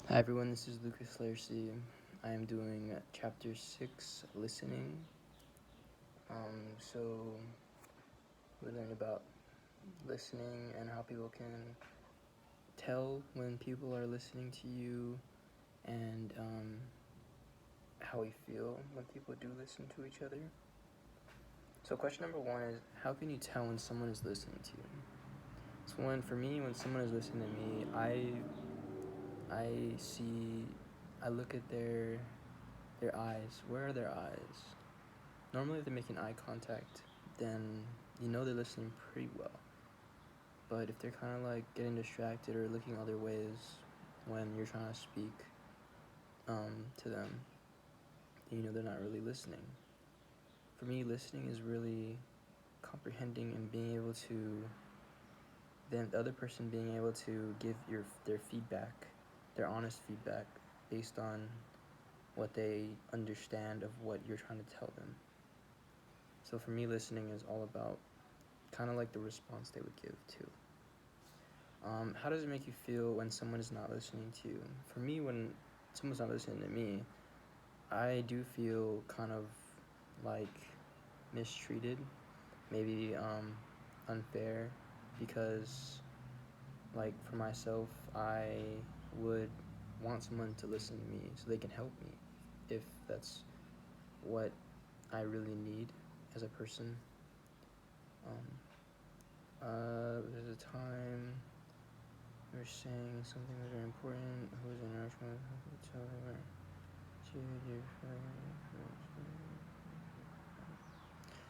Hi everyone, this is Lucas Laircy. I am doing chapter 6, listening. So we learned about listening and how people can tell when people are listening to you, and how we feel when people do listen to each other. So question number 1 is, how can you tell when someone is listening to you? So for me, when someone is listening to me, I look at their eyes. Where are their eyes? Normally, if they're making eye contact, then you know they're listening pretty well. But if they're kind of like getting distracted or looking other ways when you're trying to speak to them, then you know they're not really listening. For me, listening is really comprehending and being able to, then the other person being able to give their feedback, their honest feedback, based on what they understand of what you're trying to tell them. So for me, listening is all about kind of like the response they would give too. How does it make you feel when someone is not listening to you? For me, when someone's not listening to me, I do feel kind of like mistreated, maybe unfair, because like for myself, I would want someone to listen to me so they can help me if that's what I really need as a person. There's a time we were saying something was very important. Who was in our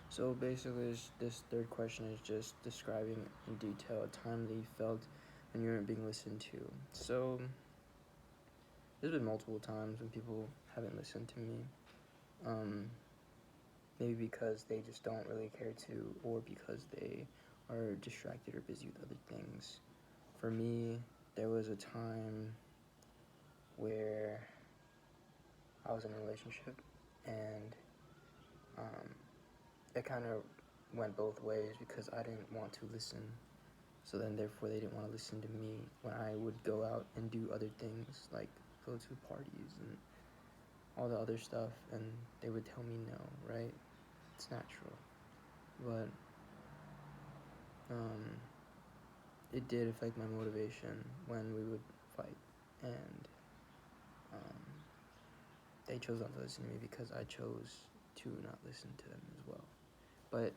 So basically, this third question is just describing in detail a time that you felt when you weren't being listened to. So there's been multiple times when people haven't listened to me. Maybe because they just don't really care to, or because they are distracted or busy with other things. For me, there was a time where I was in a relationship, and it kind of went both ways because I didn't want to listen. So then, therefore, they didn't want to listen to me when I would go out and do other things, like go to parties and all the other stuff, and they would tell me no, right? It's natural. But it did affect my motivation when we would fight, and they chose not to listen to me because I chose to not listen to them as well. But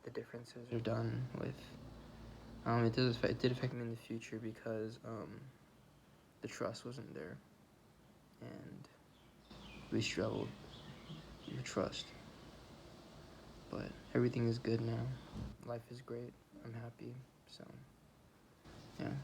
the differences are done with. It did affect me in the future because the trust wasn't there, and we struggled with trust. But everything is good now. Life is great. I'm happy. So, yeah.